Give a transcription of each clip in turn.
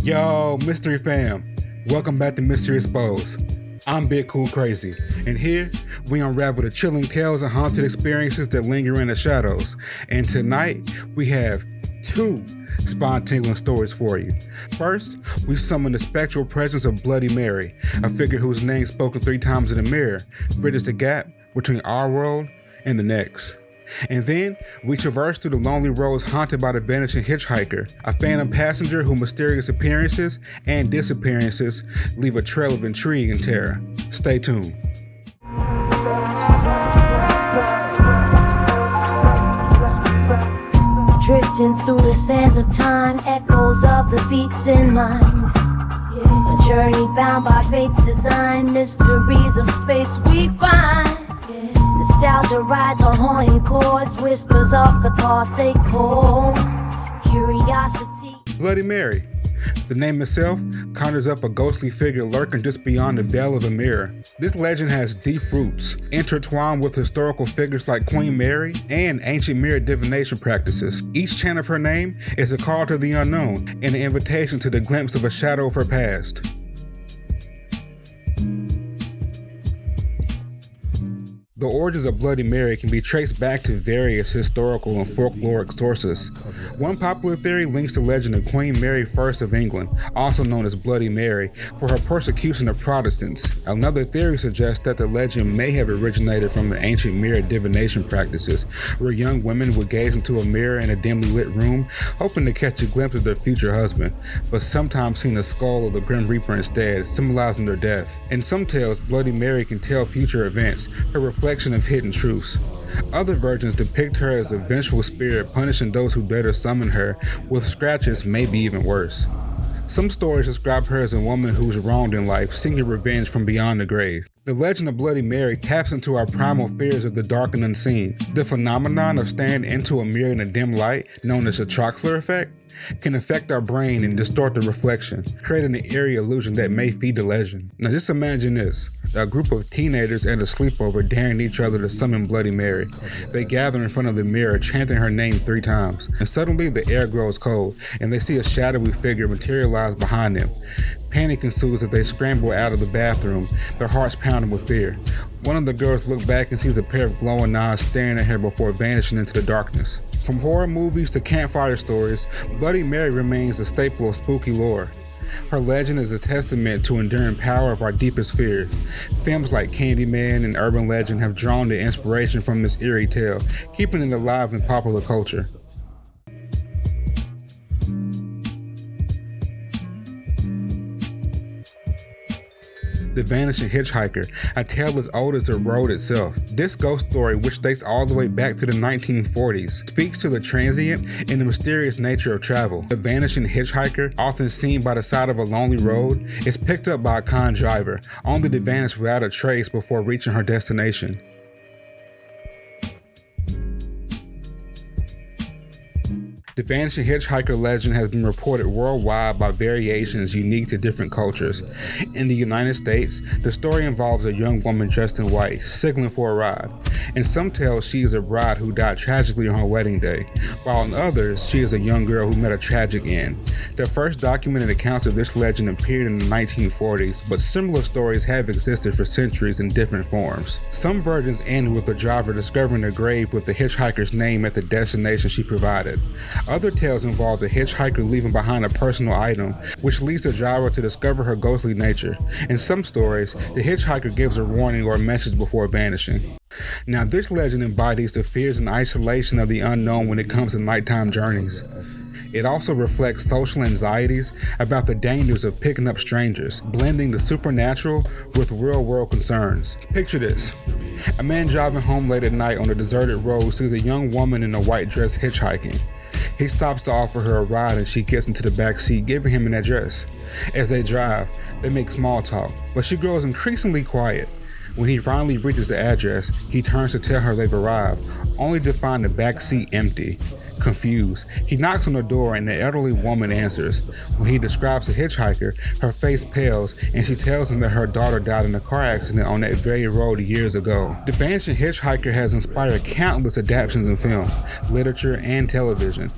Yo, Mystery Fam, welcome back to Mystery Exposed. I'm Big Cool Crazy, and here we unravel the chilling tales and haunted experiences that linger in the shadows. And tonight, we have two spine-tingling stories for you. First, we summon the spectral presence of Bloody Mary, a figure whose name spoken 3 times in the mirror bridges the gap between our world and the next. And then, we traverse through the lonely roads haunted by the Vanishing Hitchhiker, a phantom passenger whose mysterious appearances and disappearances leave a trail of intrigue and terror. Stay tuned. Drifting through the sands of time, echoes of the beats in mind. A journey bound by fate's design, mysteries of space we find. Nostalgia rides on haunting chords, whispers of the past they call. Curiosity. Bloody Mary. The name itself conjures up a ghostly figure lurking just beyond the veil of the mirror. This legend has deep roots, intertwined with historical figures like Queen Mary and ancient mirror divination practices. Each chant of her name is a call to the unknown and an invitation to the glimpse of a shadow of her past. The origins of Bloody Mary can be traced back to various historical and folkloric sources. One popular theory links the legend of Queen Mary I of England, also known as Bloody Mary, for her persecution of Protestants. Another theory suggests that the legend may have originated from the ancient mirror divination practices, where young women would gaze into a mirror in a dimly lit room, hoping to catch a glimpse of their future husband, but sometimes seeing the skull of the Grim Reaper instead, symbolizing their death. In some tales, Bloody Mary can tell future events, her reflection of hidden truths. Other versions depict her as a vengeful spirit punishing those who dare to summon her, with scratches, maybe even worse. Some stories describe her as a woman who was wronged in life, seeking revenge from beyond the grave. The legend of Bloody Mary taps into our primal fears of the dark and unseen. The phenomenon of staring into a mirror in a dim light, known as the Troxler effect, can affect our brain and distort the reflection, creating an eerie illusion that may feed the legend. Now just imagine this. A group of teenagers at a sleepover daring each other to summon Bloody Mary. They gather in front of the mirror, chanting her name 3 times, and suddenly the air grows cold, and they see a shadowy figure materialize behind them. Panic ensues as they scramble out of the bathroom, their hearts pounding with fear. One of the girls looks back and sees a pair of glowing eyes staring at her before vanishing into the darkness. From horror movies to campfire stories, Bloody Mary remains a staple of spooky lore. Her legend is a testament to enduring power of our deepest fears. Films like Candyman and Urban Legend have drawn their inspiration from this eerie tale, keeping it alive in popular culture. The Vanishing Hitchhiker, a tale as old as the road itself. This ghost story, which dates all the way back to the 1940s, speaks to the transient and the mysterious nature of travel. The Vanishing Hitchhiker, often seen by the side of a lonely road, is picked up by a con driver, only to vanish without a trace before reaching her destination. The Vanishing Hitchhiker legend has been reported worldwide by variations unique to different cultures. In the United States, the story involves a young woman dressed in white, signaling for a ride. In some tales, she is a bride who died tragically on her wedding day, while in others, she is a young girl who met a tragic end. The first documented accounts of this legend appeared in the 1940s, but similar stories have existed for centuries in different forms. Some versions end with the driver discovering a grave with the hitchhiker's name at the destination she provided. Other tales involve the hitchhiker leaving behind a personal item, which leads the driver to discover her ghostly nature. In some stories, the hitchhiker gives a warning or a message before vanishing. Now, this legend embodies the fears and isolation of the unknown when it comes to nighttime journeys. It also reflects social anxieties about the dangers of picking up strangers, blending the supernatural with real-world concerns. Picture this. A man driving home late at night on a deserted road sees a young woman in a white dress hitchhiking. He stops to offer her a ride and she gets into the back seat, giving him an address. As they drive, they make small talk, but she grows increasingly quiet. When he finally reaches the address, he turns to tell her they've arrived, only to find the back seat empty. Confused, he knocks on the door and the elderly woman answers. When he describes the hitchhiker, her face pales and she tells him that her daughter died in a car accident on that very road years ago. The Vanishing Hitchhiker has inspired countless adaptations in film, literature, and television.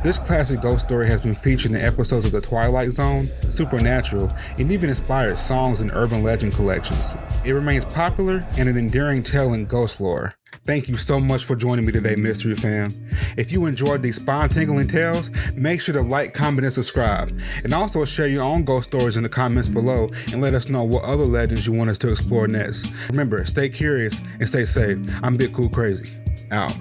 This classic ghost story has been featured in episodes of The Twilight Zone, Supernatural, and even inspired songs and urban legend collections. It remains popular and an enduring tale in ghost lore. Thank you so much for joining me today, Mystery Fam. If you enjoyed these spine-tingling tales, make sure to like, comment, and subscribe. And also share your own ghost stories in the comments below and let us know what other legends you want us to explore next. Remember, stay curious and stay safe. I'm Big Cool Crazy. Out.